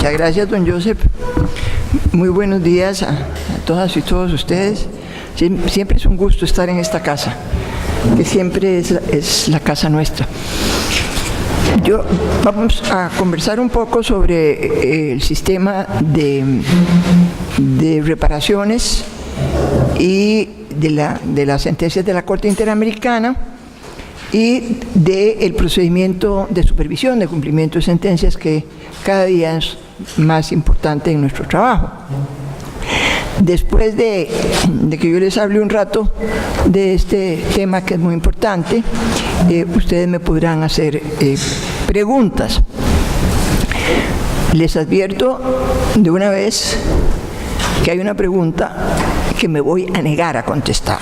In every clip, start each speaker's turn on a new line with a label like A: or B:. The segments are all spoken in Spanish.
A: Muchas gracias, don Joseph. Muy buenos días a todas y todos ustedes. Siempre es un gusto estar en esta casa, que siempre es la casa nuestra. Vamos a conversar un poco sobre el sistema de reparaciones y de las sentencias de la Corte Interamericana y del procedimiento de supervisión de cumplimiento de sentencias, que cada día es más importante en nuestro trabajo. Después de que yo les hable un rato de este tema, que es muy importante, ustedes me podrán hacer preguntas. Les advierto de una vez que hay una pregunta que me voy a negar a contestar,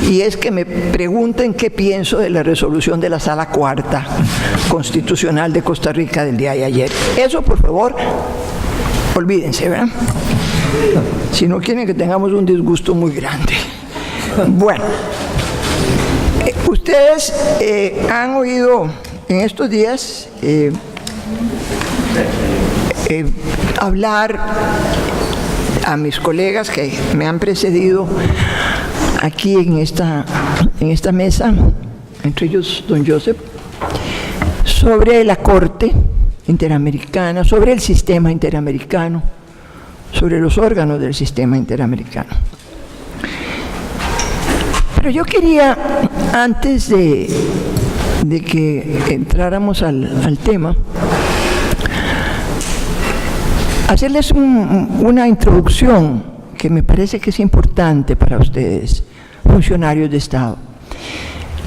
A: y es que me pregunten qué pienso de la resolución de la Sala Cuarta Constitucional de Costa Rica del día de ayer. Eso, por favor, olvídense, ¿verdad? Si no quieren que tengamos un disgusto muy grande. Bueno, ustedes han oído en estos días hablar a mis colegas que me han precedido aquí en esta mesa, entre ellos don Joseph, sobre la Corte Interamericana, sobre el sistema interamericano, sobre los órganos del sistema interamericano. Pero yo quería, antes de que entráramos al tema, hacerles una introducción que me parece que es importante para ustedes, funcionarios de Estado.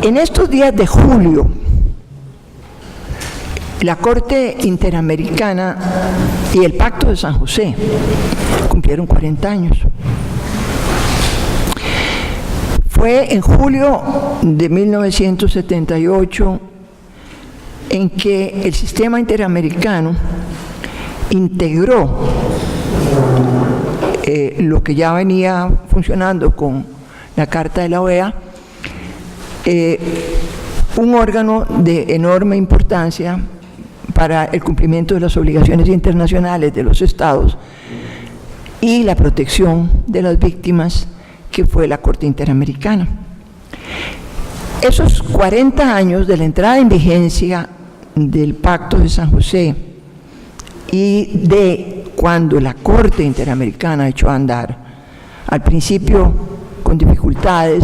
A: En estos días de julio, la Corte Interamericana y el Pacto de San José cumplieron 40 años. Fue en julio de 1978 en que el sistema interamericano integró lo que ya venía funcionando con la Carta de la OEA, un órgano de enorme importancia para el cumplimiento de las obligaciones internacionales de los Estados y la protección de las víctimas, que fue la Corte Interamericana. Esos 40 años de la entrada en vigencia del Pacto de San José y de cuando la Corte Interamericana echó a andar, al principio con dificultades,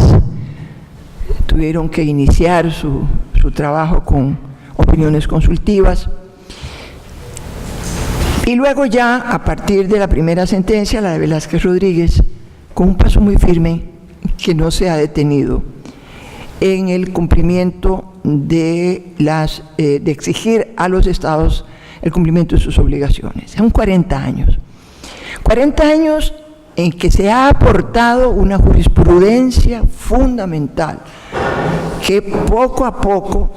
A: tuvieron que iniciar su trabajo con opiniones consultivas, y luego ya, a partir de la primera sentencia, la de Velázquez Rodríguez, con un paso muy firme que no se ha detenido en el cumplimiento de exigir a los Estados el cumplimiento de sus obligaciones. Son 40 años. 40 años en que se ha aportado una jurisprudencia fundamental que poco a poco,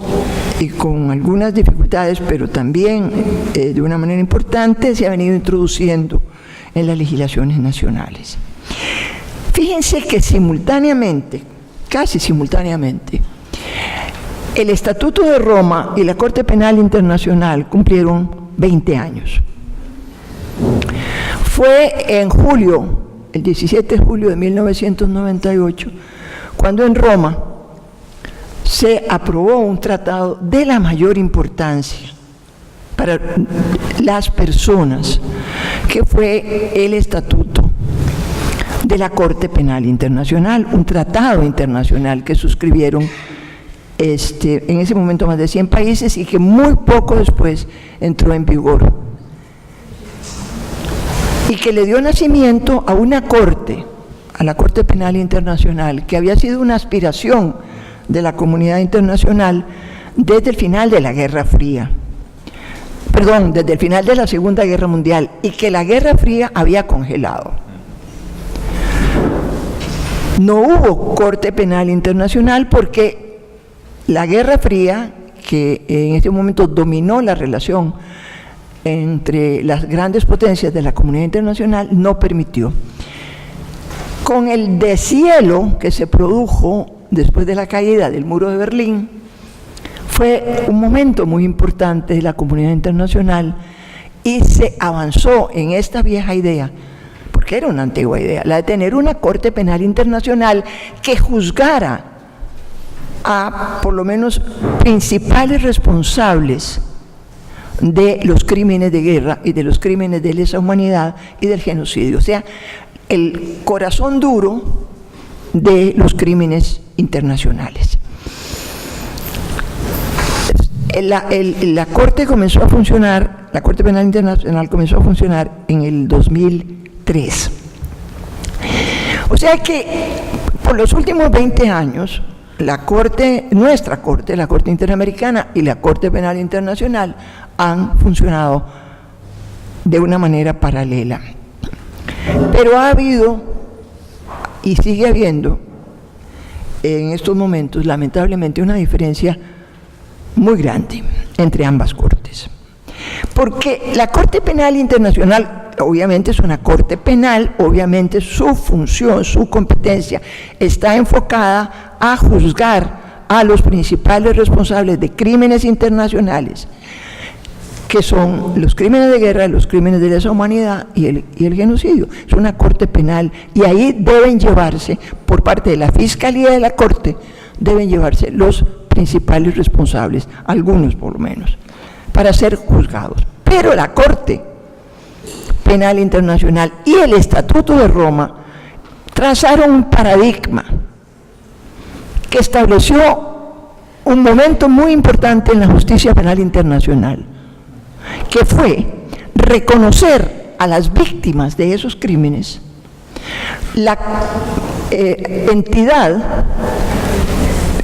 A: y con algunas dificultades, pero también de una manera importante, se ha venido introduciendo en las legislaciones nacionales. Fíjense que simultáneamente, casi simultáneamente, el Estatuto de Roma y la Corte Penal Internacional cumplieron 20 años. Fue en julio, el 17 de julio de 1998, cuando en Roma se aprobó un tratado de la mayor importancia para las personas, que fue el Estatuto de la Corte Penal Internacional, un tratado internacional que suscribieron en ese momento más de 100 países y que muy poco después entró en vigor, y que le dio nacimiento a una corte, a la Corte Penal Internacional, que había sido una aspiración de la comunidad internacional desde el final de la Guerra Fría, desde el final de la Segunda Guerra Mundial, y que la Guerra Fría había congelado. No hubo Corte Penal Internacional porque la Guerra Fría, que en este momento dominó la relación entre las grandes potencias de la comunidad internacional, no permitió. Con el deshielo que se produjo después de la caída del muro de Berlín, fue un momento muy importante de la comunidad internacional y se avanzó en esta vieja idea, porque era una antigua idea, la de tener una Corte Penal Internacional que juzgara a por lo menos principales responsables de los crímenes de guerra y de los crímenes de lesa humanidad y del genocidio, o sea, el corazón duro de los crímenes internacionales. La Corte comenzó a funcionar, la Corte Penal Internacional comenzó a funcionar en el 2003. O sea que por los últimos 20 años, la Corte, nuestra Corte, la Corte Interamericana y la Corte Penal Internacional han funcionado de una manera paralela. Pero ha habido y sigue habiendo en estos momentos, lamentablemente, una diferencia muy grande entre ambas cortes. Porque la Corte Penal Internacional, obviamente es una corte penal, obviamente su función, su competencia está enfocada a juzgar a los principales responsables de crímenes internacionales, que son los crímenes de guerra, los crímenes de lesa humanidad y el genocidio. Es una corte penal y ahí deben llevarse, por parte de la Fiscalía de la Corte, deben llevarse los principales responsables, algunos por lo menos, para ser juzgados. Pero la Corte Penal Internacional y el Estatuto de Roma trazaron un paradigma que estableció un momento muy importante en la justicia penal internacional, que fue reconocer a las víctimas de esos crímenes la entidad,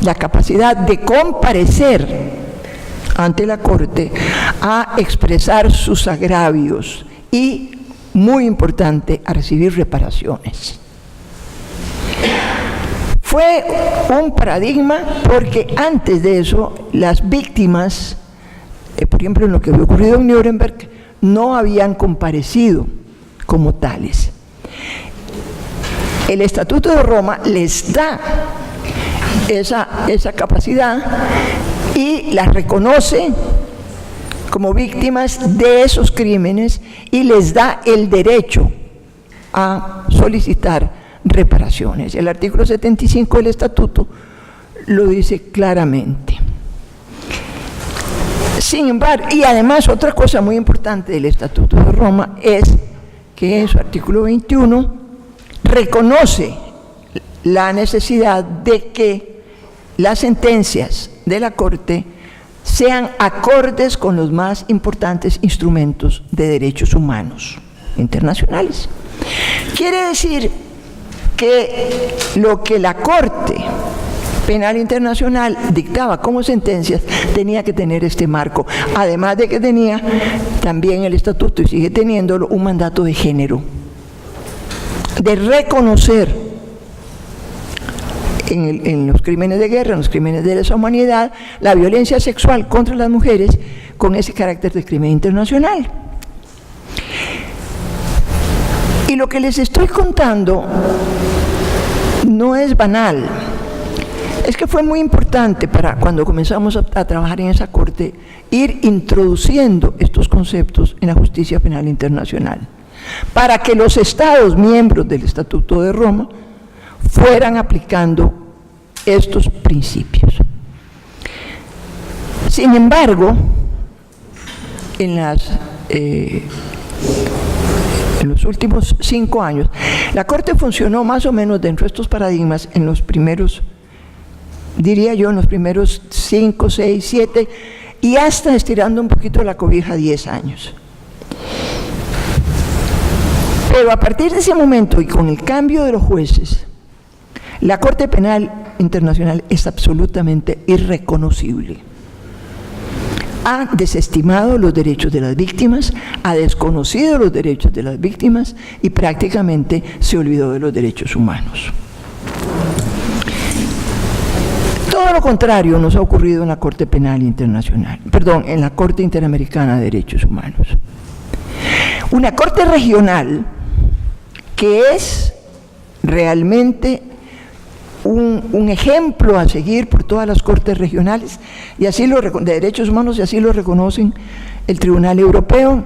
A: la capacidad de comparecer ante la Corte a expresar sus agravios y, muy importante, a recibir reparaciones. Fue un paradigma porque antes de eso las víctimas, por ejemplo en lo que había ocurrido en Nuremberg, no habían comparecido como tales. El Estatuto de Roma les da esa capacidad y las reconoce como víctimas de esos crímenes y les da el derecho a solicitar reparaciones. El artículo 75 del Estatuto lo dice claramente. Sin embargo, y además otra cosa muy importante del Estatuto de Roma es que en su artículo 21 reconoce la necesidad de que las sentencias de la Corte sean acordes con los más importantes instrumentos de derechos humanos internacionales. Quiere decir que lo que la Corte Penal Internacional dictaba como sentencias tenía que tener este marco, además de que tenía también el Estatuto, y sigue teniéndolo, un mandato de género, de reconocer en los crímenes de guerra, en los crímenes de lesa humanidad, la violencia sexual contra las mujeres con ese carácter de crimen internacional. Y lo que les estoy contando no es banal, es que fue muy importante para cuando comenzamos a trabajar en esa corte ir introduciendo estos conceptos en la justicia penal internacional, para que los estados miembros del Estatuto de Roma fueran aplicando estos principios. Sin embargo, en los últimos 5 años, la Corte funcionó más o menos dentro de estos paradigmas en los primeros, diría yo, en los primeros 5, 6, 7, y hasta estirando un poquito la cobija 10 años. Pero a partir de ese momento y con el cambio de los jueces, la Corte Penal Internacional es absolutamente irreconocible. Ha desestimado los derechos de las víctimas, ha desconocido los derechos de las víctimas y prácticamente se olvidó de los derechos humanos. Todo lo contrario nos ha ocurrido en la Corte Penal Internacional, perdón, en la Corte Interamericana de Derechos Humanos. Una corte regional que es realmente un ejemplo a seguir por todas las cortes regionales y así de derechos humanos, y así lo reconocen el Tribunal Europeo,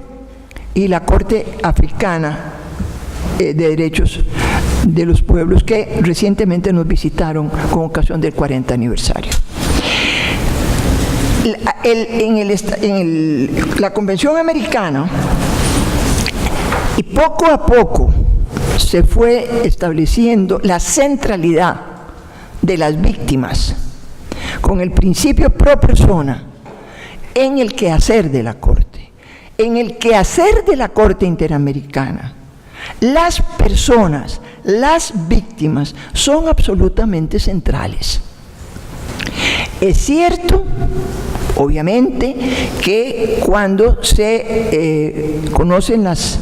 A: y la Corte Africana de Derechos de los Pueblos, que recientemente nos visitaron con ocasión del 40 aniversario. La Convención Americana, y poco a poco se fue estableciendo la centralidad de las víctimas con el principio pro persona en el quehacer de la Corte. En el quehacer de la Corte Interamericana, las personas, las víctimas, son absolutamente centrales. Es cierto, obviamente, que cuando se conocen las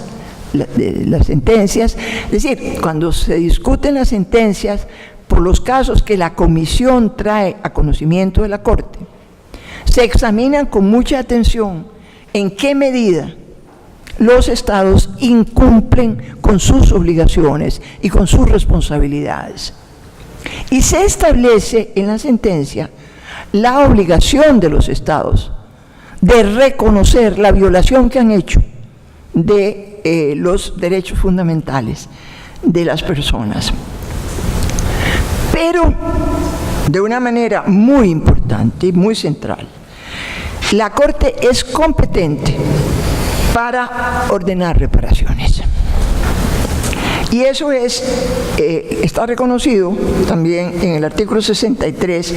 A: sentencias, es decir, cuando se discuten las sentencias por los casos que la Comisión trae a conocimiento de la Corte, se examinan con mucha atención en qué medida los estados incumplen con sus obligaciones y con sus responsabilidades. Y se establece en la sentencia la obligación de los estados de reconocer la violación que han hecho de los derechos fundamentales de las personas. Pero, de una manera muy importante y muy central, la Corte es competente para ordenar reparaciones. Y eso está reconocido también en el artículo 63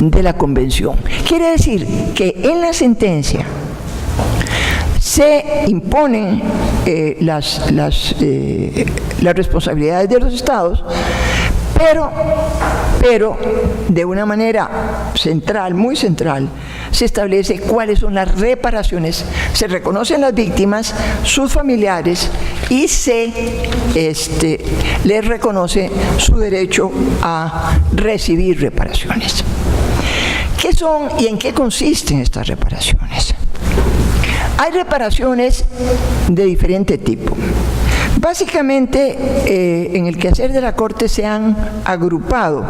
A: de la Convención. Quiere decir que en la sentencia se imponen las responsabilidades de los estados, pero de una manera central, muy central, se establece cuáles son las reparaciones, se reconocen las víctimas, sus familiares, y se les reconoce su derecho a recibir reparaciones. ¿Qué son y en qué consisten estas reparaciones? Hay reparaciones de diferente tipo. Básicamente, en el quehacer de la Corte se han agrupado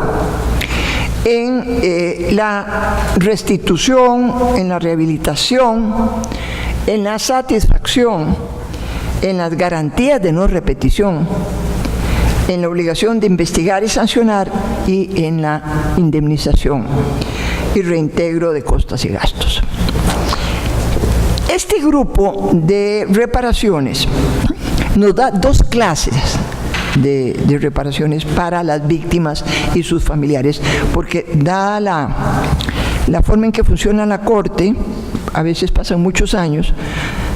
A: en la restitución, en la rehabilitación, en la satisfacción, en las garantías de no repetición, en la obligación de investigar y sancionar, y en la indemnización y reintegro de costas y gastos. Este grupo de reparaciones nos da dos clases de reparaciones para las víctimas y sus familiares, porque dada la forma en que funciona la Corte, a veces pasan muchos años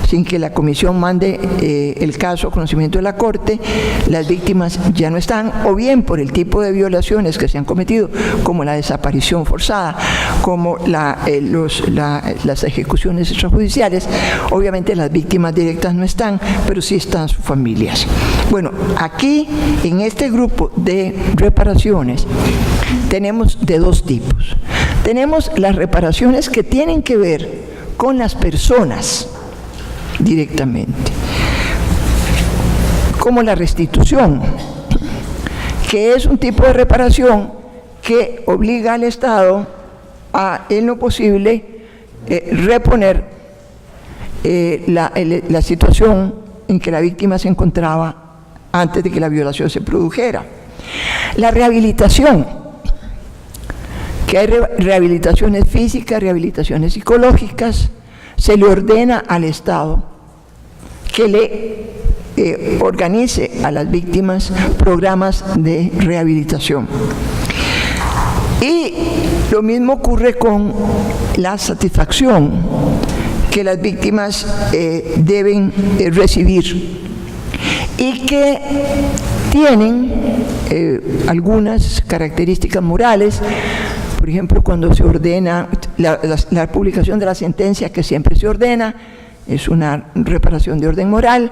A: sin que la Comisión mande el caso a conocimiento de la Corte, las víctimas ya no están, o bien por el tipo de violaciones que se han cometido, como la desaparición forzada, como las ejecuciones extrajudiciales. Obviamente las víctimas directas no están, pero sí están sus familias. Bueno, aquí en este grupo de reparaciones tenemos de dos tipos. Tenemos las reparaciones que tienen que ver con las personas directamente, como la restitución, que es un tipo de reparación que obliga al Estado a, en lo posible, reponer la situación en que la víctima se encontraba antes de que la violación se produjera. La rehabilitación, que hay rehabilitaciones físicas, rehabilitaciones psicológicas, se le ordena al Estado que le organice a las víctimas programas de rehabilitación. Y lo mismo ocurre con la satisfacción que las víctimas deben recibir, y que tienen algunas características morales. Por ejemplo, cuando se ordena la publicación de la sentencia, que siempre se ordena, es una reparación de orden moral.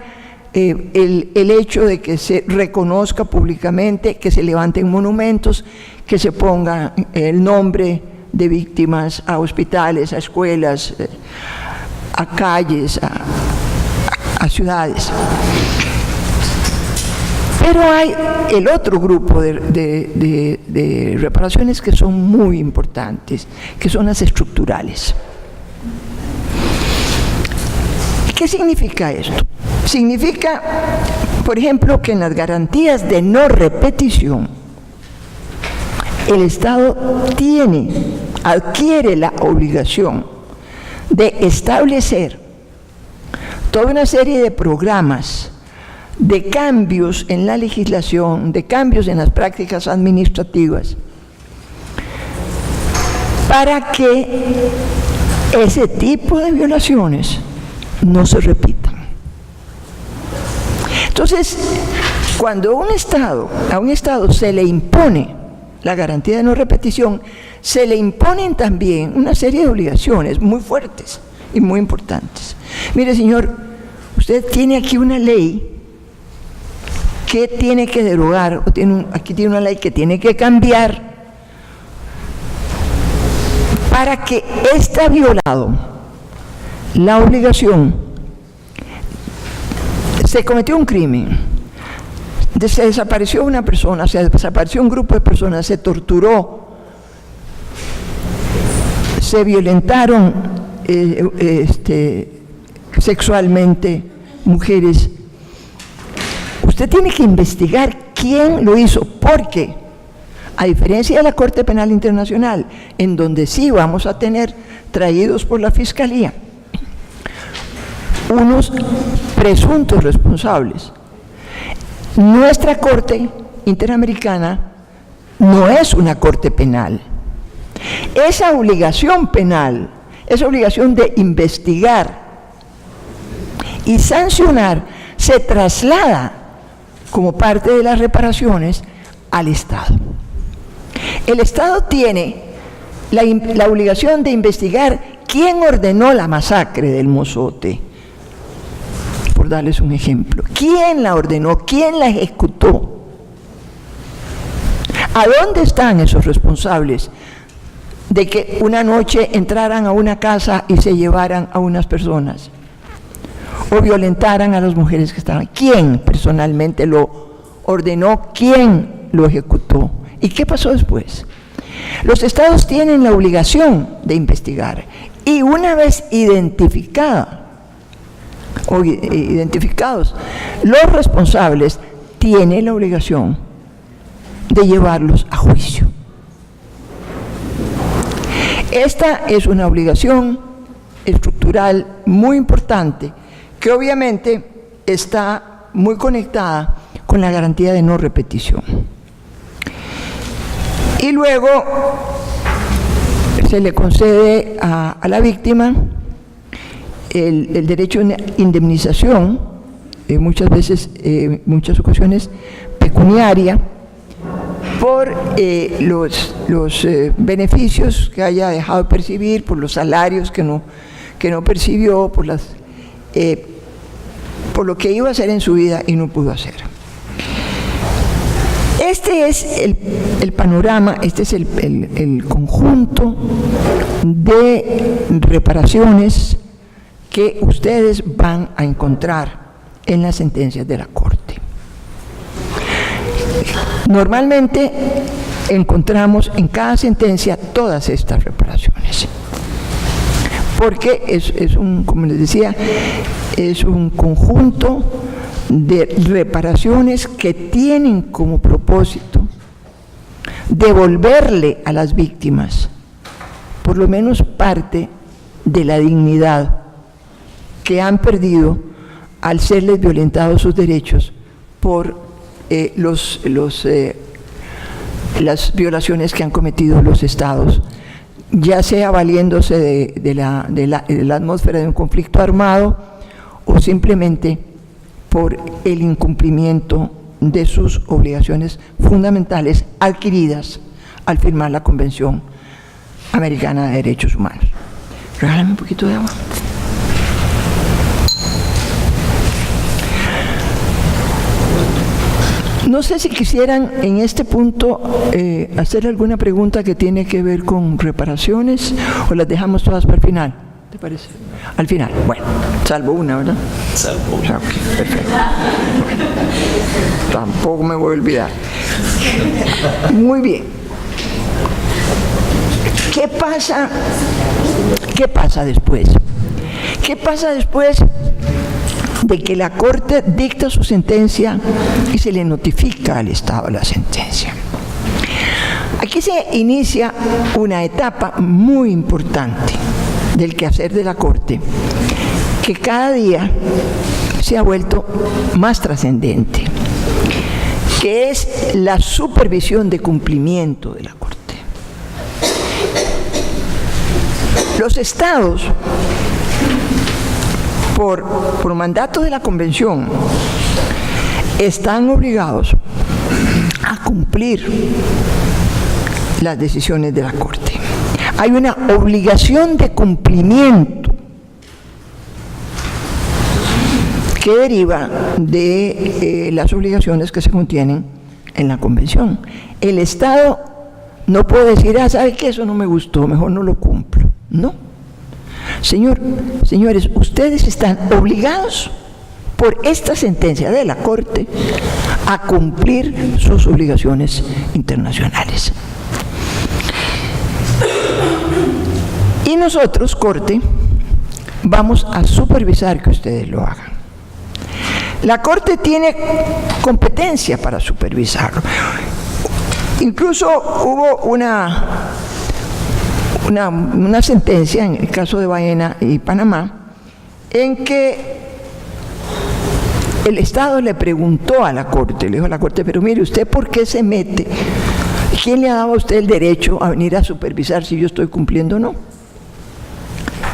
A: El hecho de que se reconozca públicamente, que se levanten monumentos, que se ponga el nombre de víctimas a hospitales, a escuelas, a calles, a ciudades. Pero hay el otro grupo de reparaciones que son muy importantes, que son las estructurales. ¿Qué significa esto? Significa, por ejemplo, que en las garantías de no repetición, el Estado adquiere la obligación de establecer toda una serie de programas, de cambios en la legislación, de cambios en las prácticas administrativas, para que ese tipo de violaciones no se repitan. Entonces, cuando a un Estado se le impone la garantía de no repetición, se le imponen también una serie de obligaciones muy fuertes y muy importantes. Mire, señor, usted tiene aquí una ley que tiene que derogar, aquí tiene una ley que tiene que cambiar para que está violado la obligación. Se cometió un crimen, se desapareció una persona, se desapareció un grupo de personas, se torturó, se violentaron sexualmente mujeres. Usted tiene que investigar quién lo hizo, porque a diferencia de la Corte Penal Internacional, en donde sí vamos a tener traídos por la Fiscalía unos presuntos responsables, nuestra Corte Interamericana no es una corte penal. Esa obligación penal, esa obligación de investigar y sancionar, se traslada como parte de las reparaciones al Estado. El Estado tiene la obligación de investigar quién ordenó la masacre del Mozote, por darles un ejemplo. ¿Quién la ordenó? ¿Quién la ejecutó? ¿A dónde están esos responsables de que una noche entraran a una casa y se llevaran a unas personas o violentaran a las mujeres que estaban? ¿Quién personalmente lo ordenó? ¿Quién lo ejecutó? ¿Y qué pasó después? Los estados tienen la obligación de investigar, y una vez identificados los responsables, tiene la obligación de llevarlos a juicio. Esta es una obligación estructural muy importante, que obviamente está muy conectada con la garantía de no repetición. Y luego se le concede a la víctima el derecho a una indemnización, muchas veces, muchas ocasiones pecuniaria, por los beneficios que haya dejado de percibir, por los salarios que no percibió, por lo que iba a hacer en su vida y no pudo hacer. Este es el panorama, este es el conjunto de reparaciones que ustedes van a encontrar en las sentencias de la Corte. Normalmente encontramos en cada sentencia todas estas reparaciones, porque como les decía, es un conjunto de reparaciones que tienen como propósito devolverle a las víctimas por lo menos parte de la dignidad que han perdido al serles violentados sus derechos por las violaciones que han cometido los estados, ya sea valiéndose de la atmósfera de un conflicto armado o simplemente por el incumplimiento de sus obligaciones fundamentales adquiridas al firmar la Convención Americana de Derechos Humanos. Regálame un poquito de agua. No sé si quisieran en este punto hacer alguna pregunta que tiene que ver con reparaciones, o las dejamos todas para el final. ¿Te parece? Al final. Bueno, salvo una, ¿verdad?
B: Salvo una.
A: Okay, perfecto. Tampoco me voy a olvidar. Muy bien. ¿Qué pasa después? ¿Qué pasa después de que la Corte dicta su sentencia y se le notifica al Estado la sentencia? Aquí se inicia una etapa muy importante del quehacer de la Corte, que cada día se ha vuelto más trascendente, que es la supervisión de cumplimiento de la Corte. Los estados, por mandato de la Convención, están obligados a cumplir las decisiones de la Corte. Hay una obligación de cumplimiento que deriva de las obligaciones que se contienen en la Convención. El Estado no puede decir, ¿sabe qué? Eso no me gustó, mejor no lo cumplo. No. Señores, ustedes están obligados por esta sentencia de la Corte a cumplir sus obligaciones internacionales. Y nosotros, Corte, vamos a supervisar que ustedes lo hagan. La Corte tiene competencia para supervisarlo. Incluso hubo una sentencia en el caso de Baena y Panamá en que el Estado le preguntó a la Corte, le dijo a la Corte, pero mire, ¿usted por qué se mete? ¿Quién le ha dado a usted el derecho a venir a supervisar si yo estoy cumpliendo o no?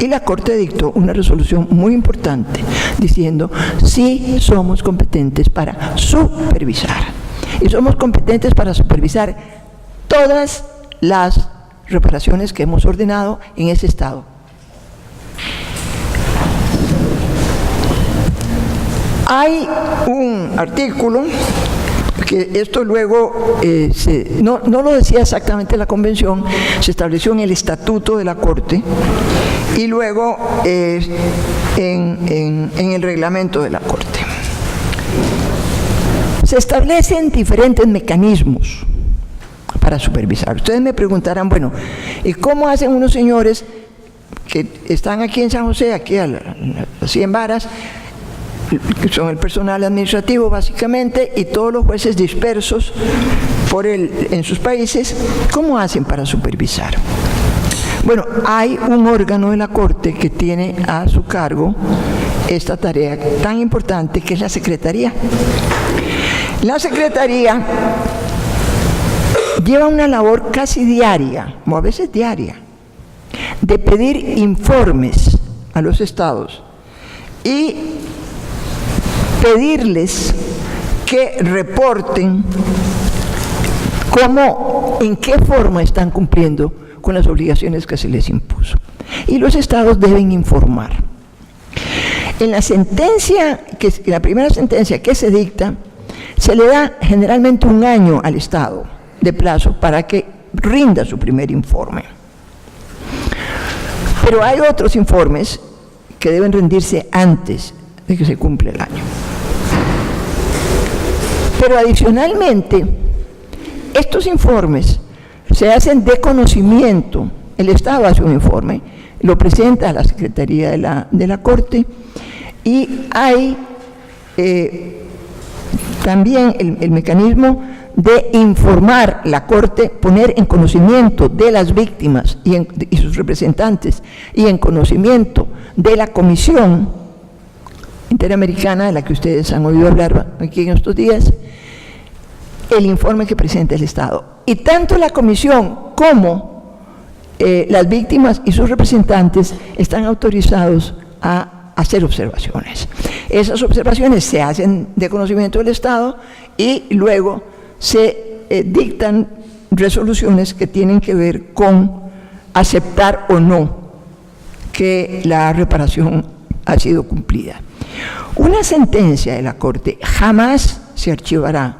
A: Y la Corte dictó una resolución muy importante diciendo, sí somos competentes para supervisar. Y somos competentes para supervisar todas las reparaciones que hemos ordenado en ese estado. Hay un artículo que esto luego no lo decía exactamente la Convención, se estableció en el Estatuto de la Corte y luego en el reglamento de la Corte. Se establecen diferentes mecanismos para supervisar. Ustedes me preguntarán, bueno, ¿y cómo hacen unos señores que están aquí en San José, aquí a las 100 varas, que son el personal administrativo básicamente, y todos los jueces dispersos en sus países, ¿cómo hacen para supervisar? Bueno, hay un órgano de la Corte que tiene a su cargo esta tarea tan importante que es la Secretaría. La Secretaría lleva una labor casi diaria, o a veces diaria, de pedir informes a los estados y pedirles que reporten en qué forma están cumpliendo con las obligaciones que se les impuso. Y los estados deben informar. En la sentencia, la primera sentencia que se dicta, se le da generalmente 1 año al Estado de plazo para que rinda su primer informe. Pero hay otros informes que deben rendirse antes de que se cumpla el año. Pero adicionalmente, estos informes se hacen de conocimiento. El Estado hace un informe, lo presenta a la Secretaría de la Corte y hay también el mecanismo de informar la Corte, poner en conocimiento de las víctimas y sus representantes y en conocimiento de la Comisión Interamericana, de la que ustedes han oído hablar aquí en estos días, el informe que presenta el Estado. Y tanto la Comisión como las víctimas y sus representantes están autorizados a hacer observaciones. Esas observaciones se hacen de conocimiento del Estado y luego se dictan resoluciones que tienen que ver con aceptar o no que la reparación ha sido cumplida. Una sentencia de la Corte jamás se archivará,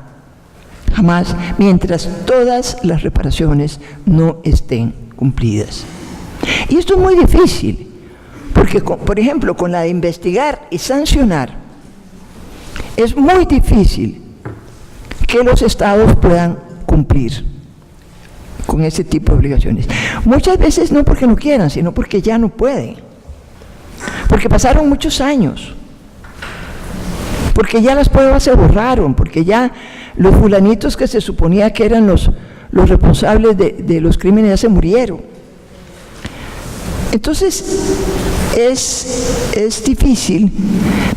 A: jamás, mientras todas las reparaciones no estén cumplidas. Y esto es muy difícil, porque, por ejemplo, con la de investigar y sancionar, es muy difícil que los estados puedan cumplir con ese tipo de obligaciones. Muchas veces no porque no quieran, sino porque ya no pueden. porque pasaron muchos años, porque ya las pruebas se borraron, porque ya los fulanitos que se suponía que eran los responsables de los crímenes ya se murieron. Entonces, es difícil,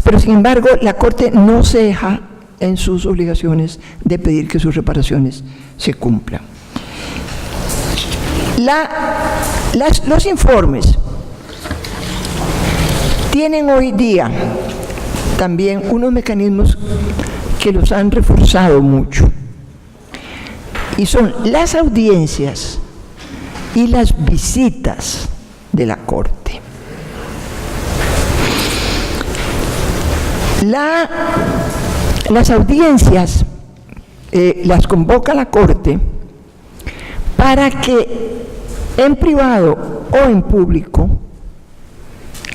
A: pero sin embargo la Corte no se deja en sus obligaciones de pedir que sus reparaciones se cumplan. Los informes tienen hoy día también unos mecanismos que los han reforzado mucho, y son las audiencias y las visitas de la Corte. Las audiencias las convoca la Corte para que en privado o en público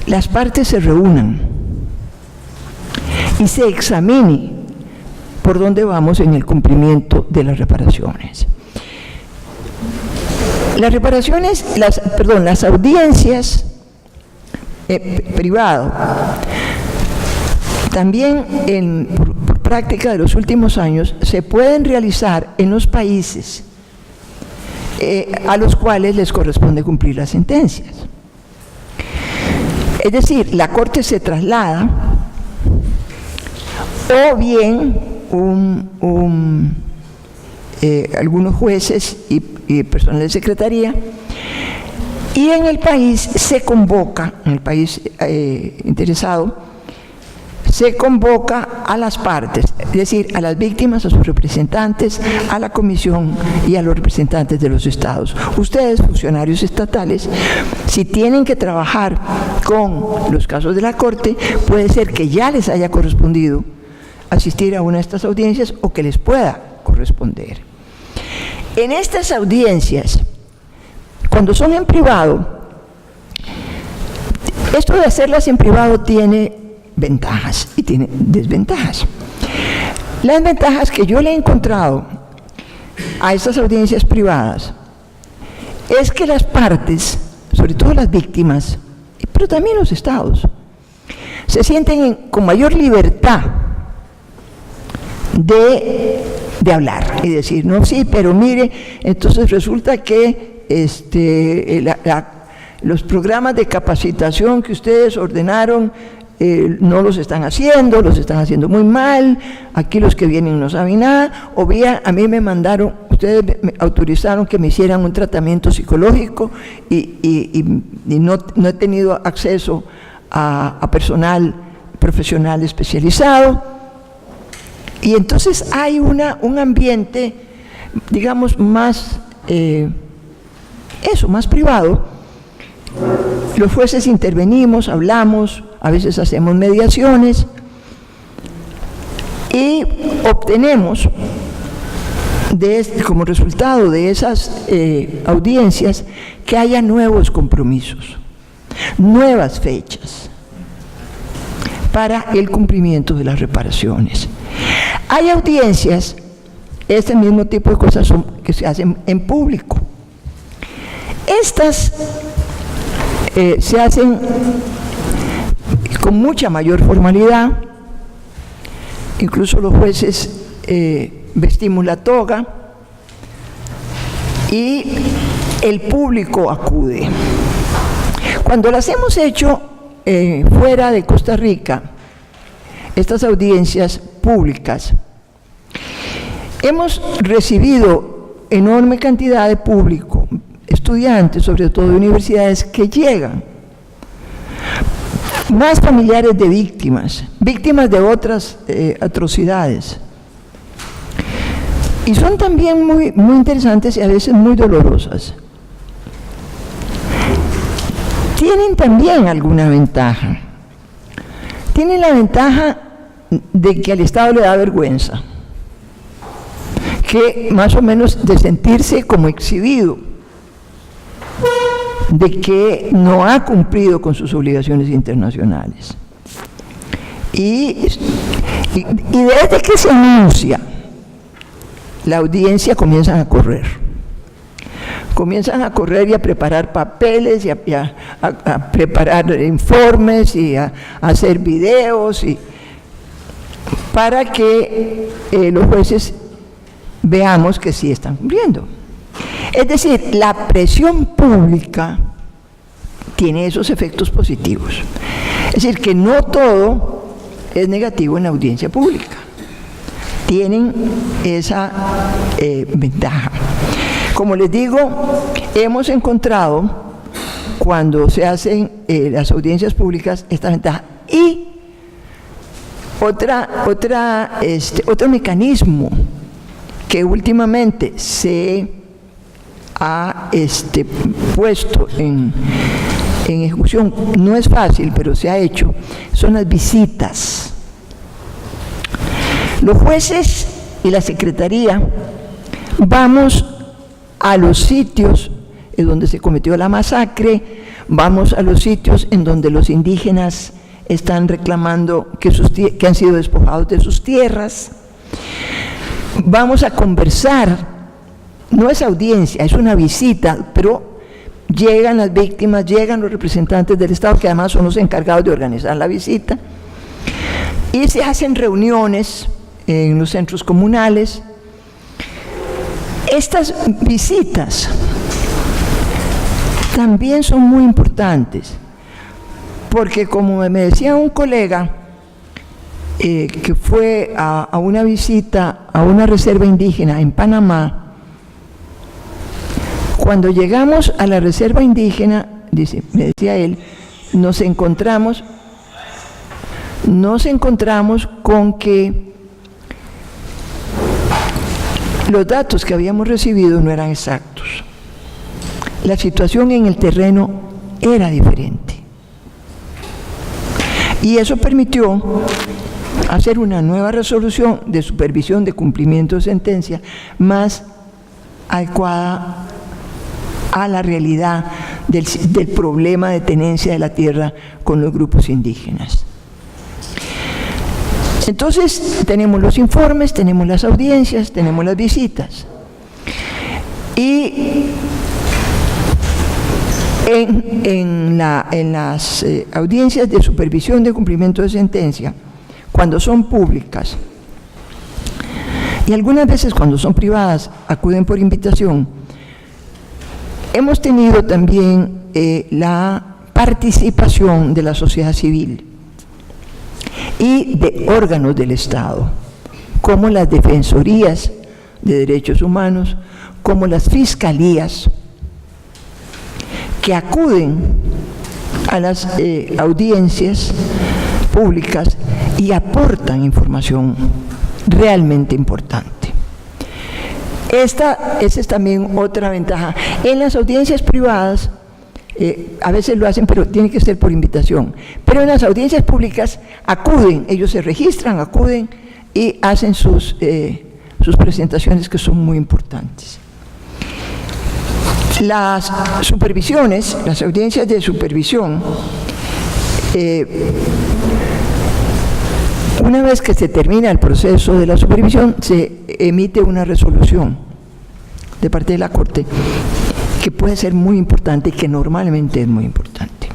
A: las partes se reúnan y se examine por dónde vamos en el cumplimiento de las reparaciones. Las audiencias privado, también por práctica de los últimos años, se pueden realizar en los países a los cuales les corresponde cumplir las sentencias. Es decir, la Corte se traslada, o bien algunos jueces y personal de secretaría, y en el país se convoca, en el país interesado, se convoca a las partes, es decir, a las víctimas, a sus representantes, a la comisión y a los representantes de los estados. Ustedes, funcionarios estatales, si tienen que trabajar con los casos de la Corte, puede ser que ya les haya correspondido asistir a una de estas audiencias o que les pueda corresponder. En estas audiencias, cuando son en privado, esto de hacerlas en privado tiene ventajas y tiene desventajas. Las ventajas que yo le he encontrado a estas audiencias privadas es que las partes, sobre todo las víctimas, pero también los estados, se sienten con mayor libertad de hablar y decir, no, sí, pero mire, entonces resulta que los programas de capacitación que ustedes ordenaron no los están haciendo muy mal, aquí los que vienen no saben nada, o bien a mí me mandaron, ustedes me autorizaron que me hicieran un tratamiento psicológico y no he tenido acceso a personal profesional especializado, y entonces hay un ambiente, digamos, más privado. Los jueces intervenimos, hablamos, a veces hacemos mediaciones y obtenemos como resultado de esas audiencias que haya nuevos compromisos, nuevas fechas para el cumplimiento de las reparaciones. Hay audiencias, este mismo tipo de cosas que se hacen en público. Estas se hacen con mucha mayor formalidad, incluso los jueces vestimos la toga y el público acude. Cuando las hemos hecho fuera de Costa Rica, estas audiencias públicas, hemos recibido enorme cantidad de público, estudiantes, sobre todo de universidades, que llegan, más familiares de víctimas de otras atrocidades, y son también muy interesantes y a veces muy dolorosas. Tienen también alguna ventaja. Tienen la ventaja de que al Estado le da vergüenza, que más o menos de sentirse como exhibido, de que no ha cumplido con sus obligaciones internacionales. Y desde que se anuncia, la audiencia comienza a correr. comienzan a correr y a preparar papeles y a preparar informes y a hacer videos para que los jueces veamos que sí están cumpliendo. Es decir, la presión pública tiene esos efectos positivos. Es decir, que no todo es negativo en la audiencia pública. Tienen esa ventaja. Como les digo, hemos encontrado, cuando se hacen las audiencias públicas, esta ventaja. Y otro mecanismo que últimamente se ha puesto en ejecución, no es fácil, pero se ha hecho, son las visitas. Los jueces y la Secretaría vamos a los sitios en donde se cometió la masacre, vamos a los sitios en donde los indígenas están reclamando que han sido despojados de sus tierras, vamos a conversar. No es audiencia, es una visita, pero llegan las víctimas, llegan los representantes del Estado, que además son los encargados de organizar la visita, y se hacen reuniones en los centros comunales. Estas visitas también son muy importantes, porque como me decía un colega que fue a una visita a una reserva indígena en Panamá, cuando llegamos a la reserva indígena, me decía él, nos encontramos con que los datos que habíamos recibido no eran exactos. La situación en el terreno era diferente. Y eso permitió hacer una nueva resolución de supervisión de cumplimiento de sentencia más adecuada a la realidad del problema de tenencia de la tierra con los grupos indígenas. Entonces, tenemos los informes, tenemos las audiencias, tenemos las visitas. Y en las audiencias de supervisión de cumplimiento de sentencia, cuando son públicas, y algunas veces cuando son privadas, acuden por invitación, hemos tenido también la participación de la sociedad civil y de órganos del Estado, como las defensorías de derechos humanos, como las fiscalías, que acuden a las audiencias públicas y aportan información realmente importante. Esa es también otra ventaja. En las audiencias privadas, a veces lo hacen, pero tiene que ser por invitación. Pero en las audiencias públicas acuden, ellos se registran, acuden y hacen sus presentaciones, que son muy importantes. Las supervisiones, las audiencias de supervisión, una vez que se termina el proceso de la supervisión, se emite una resolución de parte de la Corte que puede ser muy importante y que normalmente es muy importante.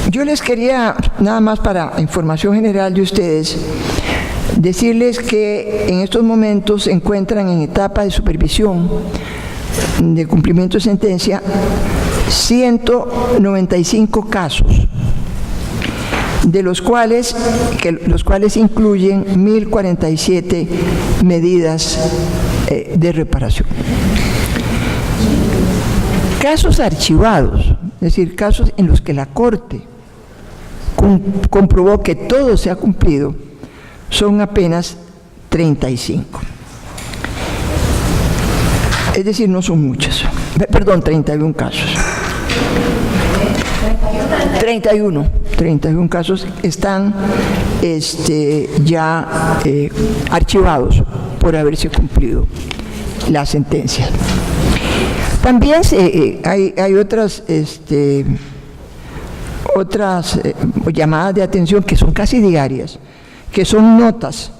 A: Yo les quería, nada más para información general de ustedes, decirles que en estos momentos se encuentran en etapa de supervisión de cumplimiento de sentencia 195 casos, de los cuales incluyen 1047 medidas de reparación. Casos archivados, es decir, casos en los que la Corte comprobó que todo se ha cumplido, son apenas 35. Es decir, no son muchas. Perdón, 31 casos. 31 casos están ya archivados por haberse cumplido la sentencia. También hay otras llamadas de atención que son casi diarias, que son notas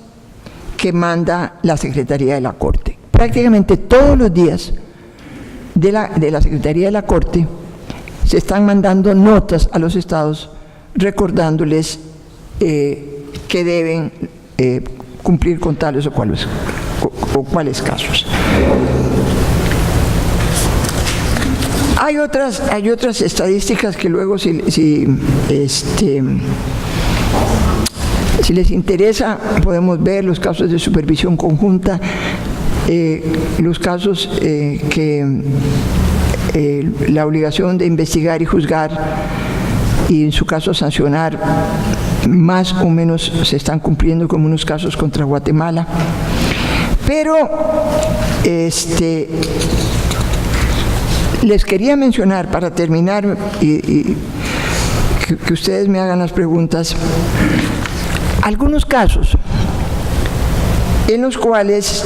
A: que manda la Secretaría de la Corte. Prácticamente todos los días de la Secretaría de la Corte se están mandando notas a los estados recordándoles que deben cumplir con tales o cuales casos. Hay otras estadísticas que luego si les interesa podemos ver los casos de supervisión conjunta, los casos que la obligación de investigar y juzgar y en su caso sancionar más o menos se están cumpliendo, como unos casos contra Guatemala. Pero les quería mencionar para terminar y que ustedes me hagan las preguntas, algunos casos en los cuales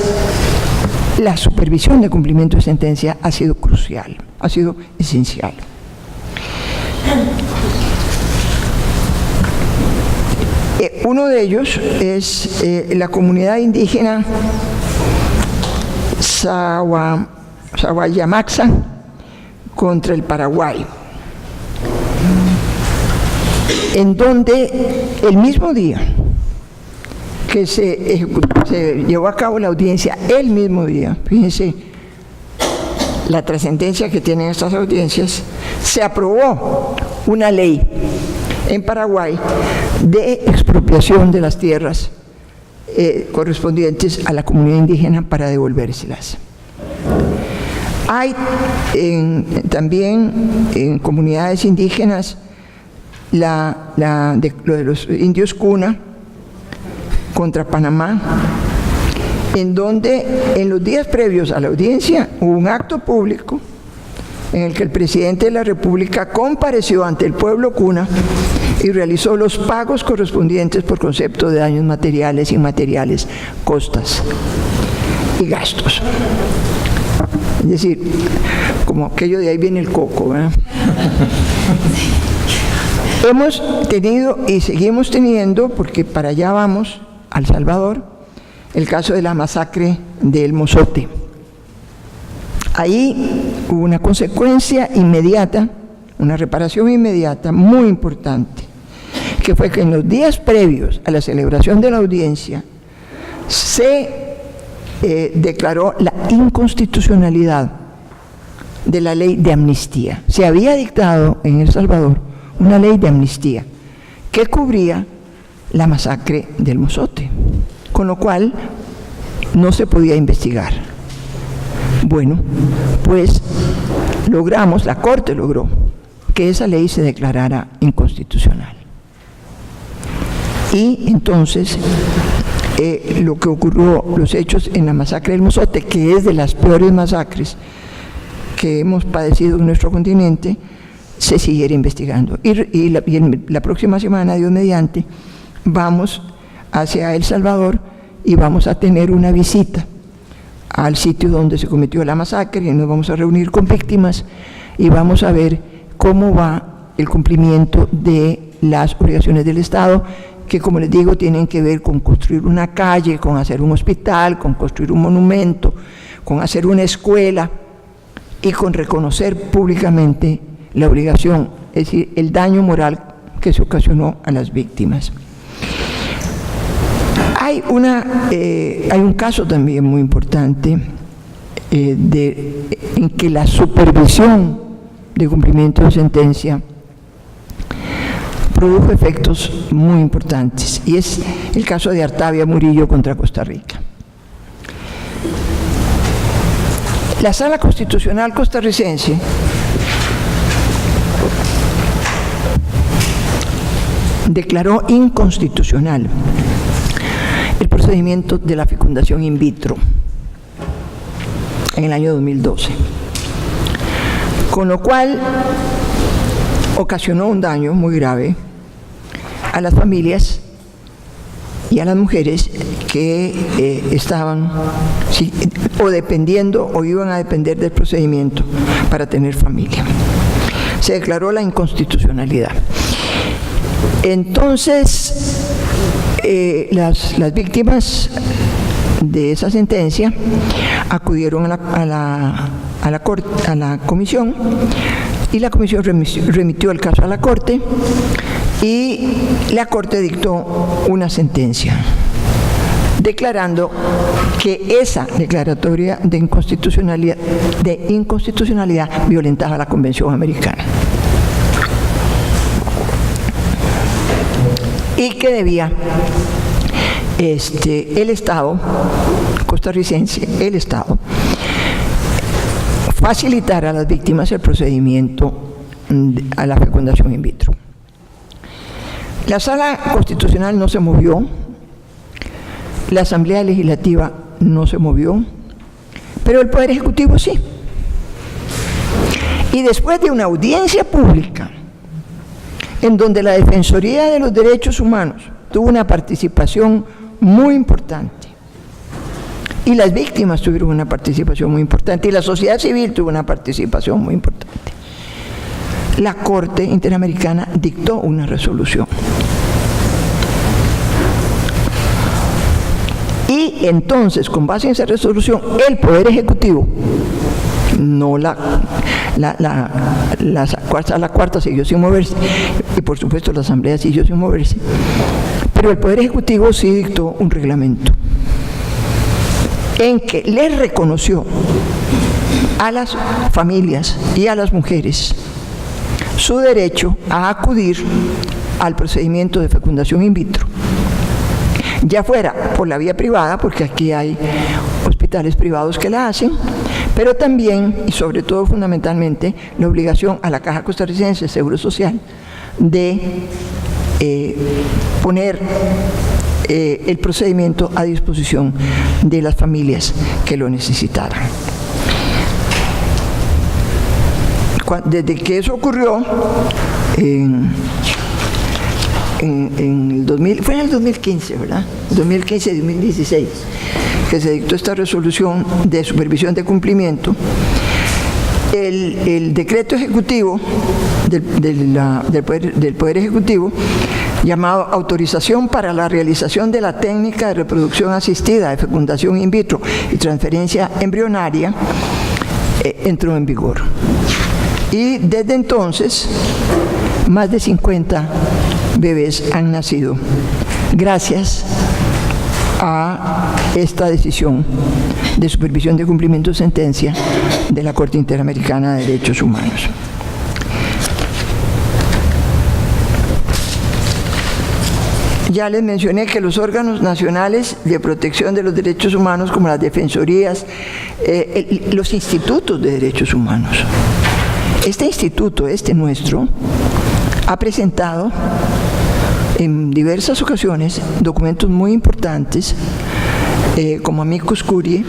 A: la supervisión de cumplimiento de sentencia ha sido crucial, ha sido esencial. Uno de ellos es la comunidad indígena Sahuayamaxa contra el Paraguay, en donde el mismo día que se llevó a cabo la audiencia, el mismo día, fíjense la trascendencia que tienen estas audiencias, se aprobó una ley en Paraguay de expropiación de las tierras correspondientes a la comunidad indígena para devolvérselas. Hay también en comunidades indígenas lo de los indios Cuna contra Panamá, en donde en los días previos a la audiencia hubo un acto público en el que el presidente de la República compareció ante el pueblo Cuna y realizó los pagos correspondientes por concepto de daños materiales, inmateriales, costas y gastos. Es decir, como aquello de ahí viene el coco, ¿verdad? Hemos tenido y seguimos teniendo, porque para allá vamos, a El Salvador, el caso de la masacre de El Mozote. Ahí hubo una consecuencia inmediata, una reparación inmediata muy importante, que fue que en los días previos a la celebración de la audiencia se declaró la inconstitucionalidad de la ley de amnistía. Se había dictado en El Salvador una ley de amnistía que cubría la masacre del Mozote, con lo cual no se podía investigar. Bueno, pues logramos, la Corte logró que esa ley se declarara inconstitucional. Y entonces lo que ocurrió, los hechos en la masacre del Mozote, que es de las peores masacres que hemos padecido en nuestro continente, se siguiera investigando. Y la próxima semana, Dios mediante, vamos hacia El Salvador y vamos a tener una visita al sitio donde se cometió la masacre y nos vamos a reunir con víctimas y vamos a ver cómo va el cumplimiento de las obligaciones del Estado, que, como les digo, tienen que ver con construir una calle, con hacer un hospital, con construir un monumento, con hacer una escuela y con reconocer públicamente la obligación, es decir, el daño moral que se ocasionó a las víctimas. Hay un caso también muy importante en que la supervisión de cumplimiento de sentencia produjo efectos muy importantes, y es el caso de Artavia Murillo contra Costa Rica. La Sala Constitucional costarricense declaró inconstitucional el procedimiento de la fecundación in vitro en el año 2012, con lo cual ocasionó un daño muy grave a las familias y a las mujeres que estaban o dependiendo o iban a depender del procedimiento para tener familia. Se declaró la inconstitucionalidad. Entonces, las víctimas de esa sentencia acudieron a la comisión, y la comisión remitió el caso a la Corte, y la Corte dictó una sentencia declarando que esa declaratoria de inconstitucionalidad violentaba la Convención Americana y que debía el Estado costarricense, facilitar a las víctimas el procedimiento a la fecundación in vitro. La Sala Constitucional no se movió, la Asamblea Legislativa no se movió, pero el Poder Ejecutivo sí. Y después de una audiencia pública, en donde la Defensoría de los Derechos Humanos tuvo una participación muy importante, y las víctimas tuvieron una participación muy importante, y la sociedad civil tuvo una participación muy importante, la Corte Interamericana dictó una resolución. Y entonces, con base en esa resolución, el Poder Ejecutivo, no la cuarta siguió sin moverse, y por supuesto la Asamblea siguió sin moverse, pero el Poder Ejecutivo sí dictó un reglamento en que le reconoció a las familias y a las mujeres su derecho a acudir al procedimiento de fecundación in vitro, ya fuera por la vía privada, porque aquí hay hospitales privados que la hacen, pero también, y sobre todo fundamentalmente, la obligación a la Caja Costarricense de Seguro Social de poner el procedimiento a disposición de las familias que lo necesitaran. Desde que eso ocurrió, en el 2000, fue en el 2015, ¿verdad? 2015-2016, que se dictó esta resolución de supervisión de cumplimiento. El decreto ejecutivo del Poder Ejecutivo, llamado Autorización para la realización de la técnica de reproducción asistida, de fecundación in vitro y transferencia embrionaria, entró en vigor. Y desde entonces, más de 50 bebés han nacido gracias a esta decisión de supervisión de cumplimiento de sentencia de la Corte Interamericana de Derechos Humanos. Ya les mencioné que los órganos nacionales de protección de los derechos humanos, como las defensorías, los institutos de derechos humanos, este instituto, nuestro, ha presentado en diversas ocasiones documentos muy importantes como amicus curiae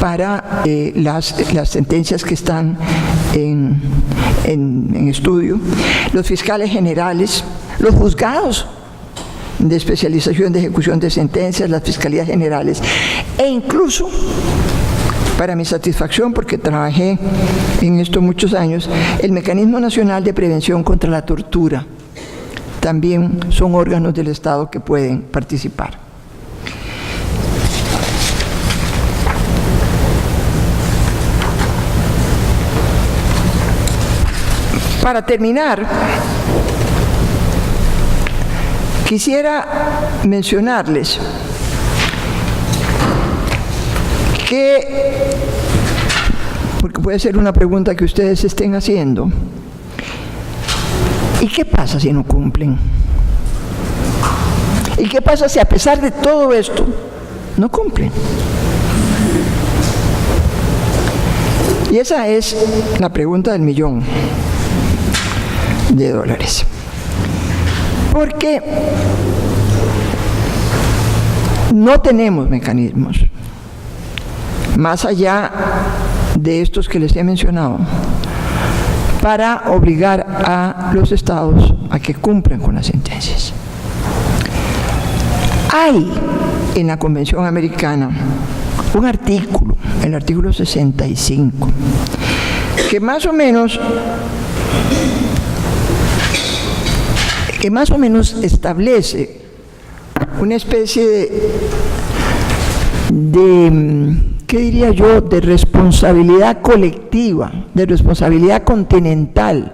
A: para las sentencias que están en estudio, los fiscales generales, los juzgados de especialización de ejecución de sentencias, las fiscalías generales, e incluso, para mi satisfacción, porque trabajé en esto muchos años, el Mecanismo Nacional de Prevención contra la Tortura. También son órganos del Estado que pueden participar. Para terminar, quisiera mencionarles que, porque puede ser una pregunta que ustedes estén haciendo, ¿y qué pasa si no cumplen? ¿Y qué pasa si a pesar de todo esto no cumplen? Y esa es la pregunta del $1.000.000. Porque no tenemos mecanismos, más allá de estos que les he mencionado, para obligar a los estados a que cumplan con las sentencias. Hay en la Convención Americana un artículo, el artículo 65, que más o menos establece una especie ¿qué diría yo?, de responsabilidad colectiva, de responsabilidad continental,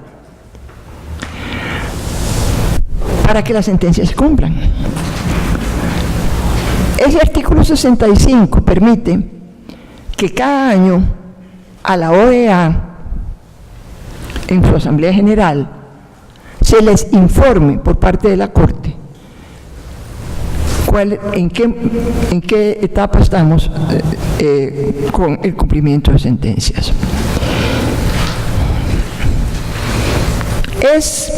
A: para que las sentencias se cumplan. Ese artículo 65 permite que cada año a la OEA, en su Asamblea General, se les informe por parte de la Corte en qué etapa estamos con el cumplimiento de sentencias. Es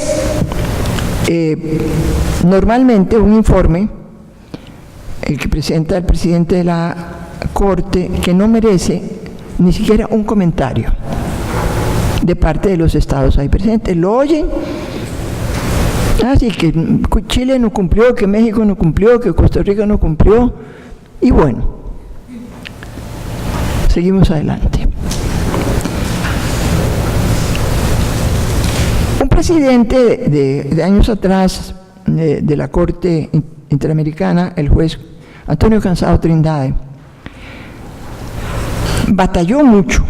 A: normalmente un informe, el que presenta el presidente de la Corte, que no merece ni siquiera un comentario de parte de los estados ahí presentes. Lo oyen, así que Chile no cumplió, que México no cumplió, que Costa Rica no cumplió, y bueno, seguimos adelante. Un presidente de años atrás de la Corte Interamericana, el juez Antonio Cansado Trindade, batalló mucho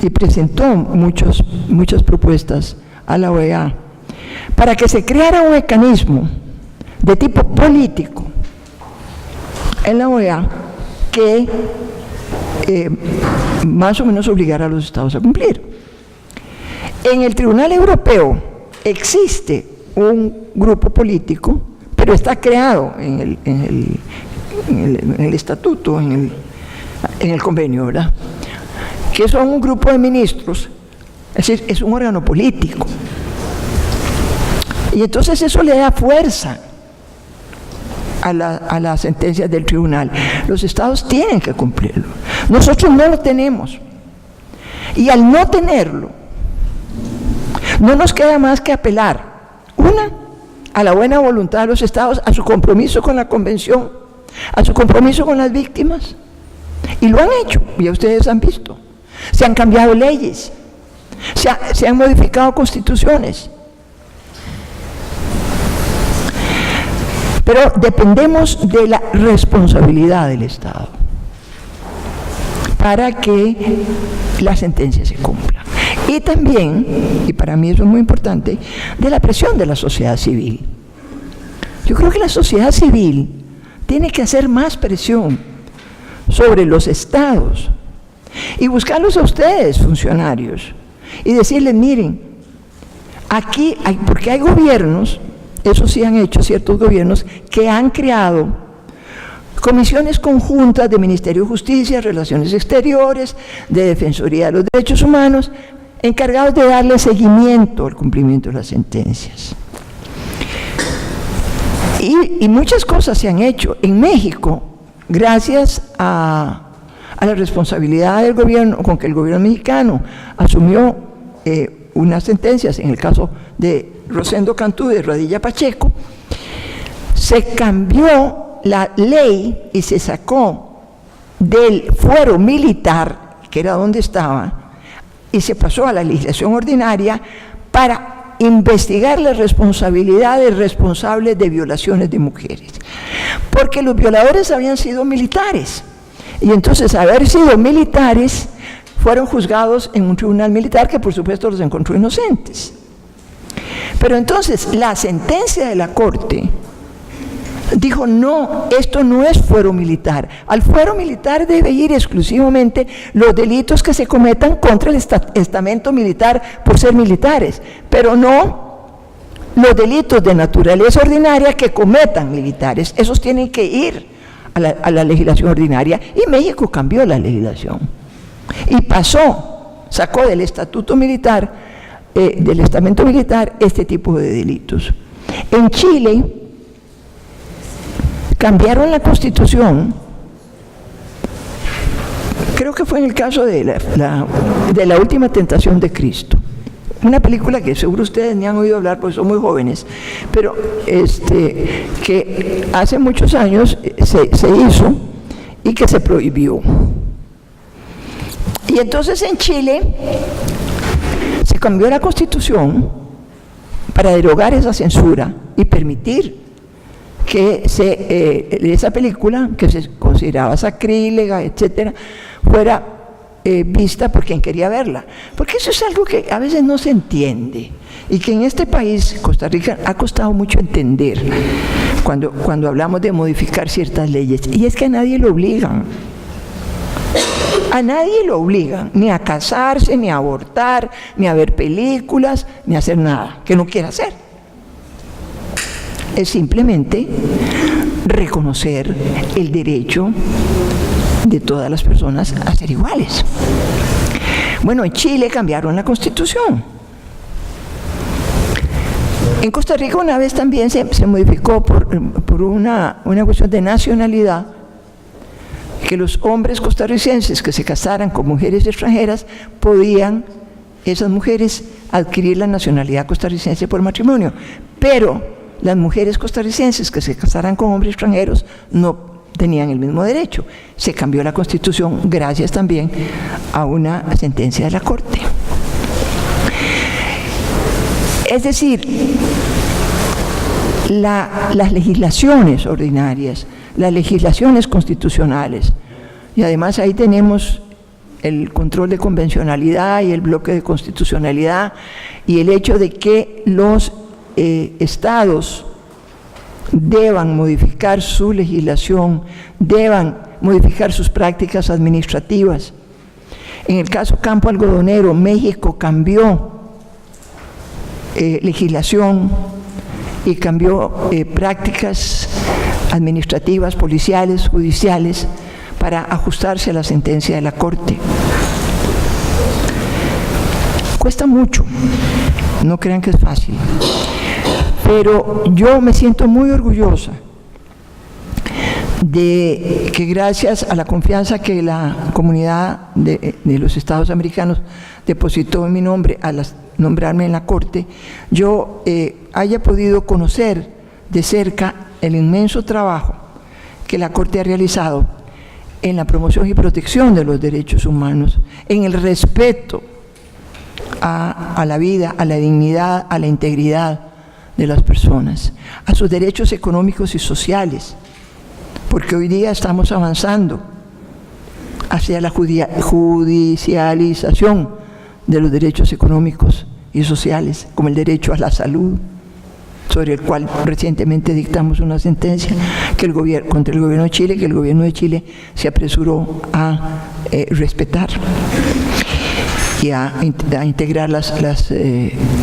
A: y presentó muchas propuestas a la OEA para que se creara un mecanismo de tipo político en la OEA que más o menos obligara a los estados a cumplir. En el Tribunal Europeo existe un grupo político, pero está creado en el estatuto, en el convenio, ¿verdad?, que son un grupo de ministros, es decir, es un órgano político. Y entonces eso le da fuerza a las sentencias del tribunal. Los estados tienen que cumplirlo. Nosotros no lo tenemos. Y al no tenerlo, no nos queda más que apelar, a la buena voluntad de los estados, a su compromiso con la convención, a su compromiso con las víctimas. Y lo han hecho, ya ustedes han visto. Se han cambiado leyes, se han modificado constituciones. Pero dependemos de la responsabilidad del Estado para que la sentencia se cumpla. Y también, y para mí eso es muy importante, de la presión de la sociedad civil. Yo creo que la sociedad civil tiene que hacer más presión sobre los estados y buscarlos a ustedes, funcionarios, y decirles, miren, aquí porque hay gobiernos, eso sí han hecho ciertos gobiernos, que han creado comisiones conjuntas de Ministerio de Justicia, Relaciones Exteriores, de Defensoría de los Derechos Humanos, encargados de darle seguimiento al cumplimiento de las sentencias. Y muchas cosas se han hecho. En México, gracias a la responsabilidad del gobierno, con que el gobierno mexicano asumió unas sentencias, en el caso de Rosendo Cantú y de Radilla Pacheco, se cambió la ley y se sacó del fuero militar, que era donde estaba, y se pasó a la legislación ordinaria para investigar las responsabilidades responsables de violaciones de mujeres, porque los violadores habían sido militares, y entonces haber sido militares fueron juzgados en un tribunal militar que por supuesto los encontró inocentes. Pero entonces la sentencia de la Corte dijo, no, esto no es fuero militar. Al fuero militar debe ir exclusivamente los delitos que se cometan contra el estamento militar por ser militares, pero no los delitos de naturaleza ordinaria que cometan militares. Esos tienen que ir a la legislación ordinaria, y México cambió la legislación y sacó del estatuto militar, del estamento militar, este tipo de delitos. En Chile cambiaron la Constitución, creo que fue en el caso de la última tentación de Cristo, una película que seguro ustedes ni han oído hablar porque son muy jóvenes, pero que hace muchos años se hizo y que se prohibió. Y entonces en Chile se cambió la Constitución para derogar esa censura y permitir que esa película, que se consideraba sacrílega, etcétera, fuera vista por quien quería verla, porque eso es algo que a veces no se entiende y que en este país, Costa Rica, ha costado mucho entender cuando hablamos de modificar ciertas leyes, y es que a nadie lo obligan. A nadie lo obligan, ni a casarse, ni a abortar, ni a ver películas, ni a hacer nada que no quiera hacer. Es simplemente reconocer el derecho de todas las personas a ser iguales. Bueno, en Chile cambiaron la Constitución. En Costa Rica una vez también se modificó por una cuestión de nacionalidad, que los hombres costarricenses que se casaran con mujeres extranjeras podían, esas mujeres, adquirir la nacionalidad costarricense por matrimonio, pero las mujeres costarricenses que se casaran con hombres extranjeros no tenían el mismo derecho. Se cambió la Constitución gracias también a una sentencia de la Corte. Es decir, las legislaciones ordinarias, las legislaciones constitucionales, y además ahí tenemos el control de convencionalidad y el bloque de constitucionalidad, y el hecho de que los estados deban modificar su legislación, deban modificar sus prácticas administrativas. En el caso campo algodonero, México cambió legislación y cambió prácticas administrativas, policiales, judiciales, para ajustarse a la sentencia de la Corte. Cuesta mucho, no crean que es fácil, pero yo me siento muy orgullosa de que gracias a la confianza que la comunidad de los Estados americanos depositó en mi nombre al nombrarme en la Corte, yo haya podido conocer de cerca el inmenso trabajo que la Corte ha realizado en la promoción y protección de los derechos humanos, en el respeto a la vida, a la dignidad, a la integridad de las personas, a sus derechos económicos y sociales, porque hoy día estamos avanzando hacia la judicialización de los derechos económicos y sociales, como el derecho a la salud, sobre el cual recientemente dictamos una sentencia contra el gobierno de Chile, que el gobierno de Chile se apresuró a respetar y a integrar las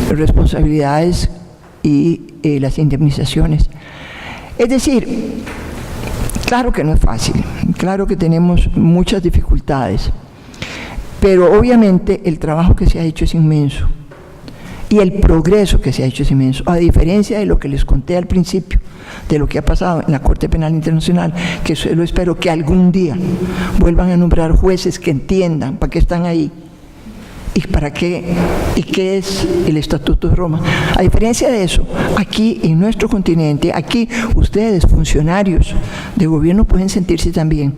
A: responsabilidades y las indemnizaciones. Es decir, claro que no es fácil, claro que tenemos muchas dificultades, pero obviamente el trabajo que se ha hecho es inmenso y el progreso que se ha hecho es inmenso, a diferencia de lo que les conté al principio, de lo que ha pasado en la Corte Penal Internacional, que solo espero que algún día vuelvan a nombrar jueces que entiendan para qué están ahí y para qué y qué es el Estatuto de Roma. A diferencia de eso, aquí en nuestro continente, aquí ustedes, funcionarios de gobierno, pueden sentirse también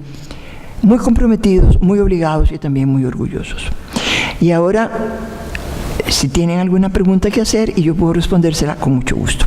A: muy comprometidos, muy obligados y también muy orgullosos. Y ahora, si tienen alguna pregunta que hacer, y yo puedo respondérsela con mucho gusto.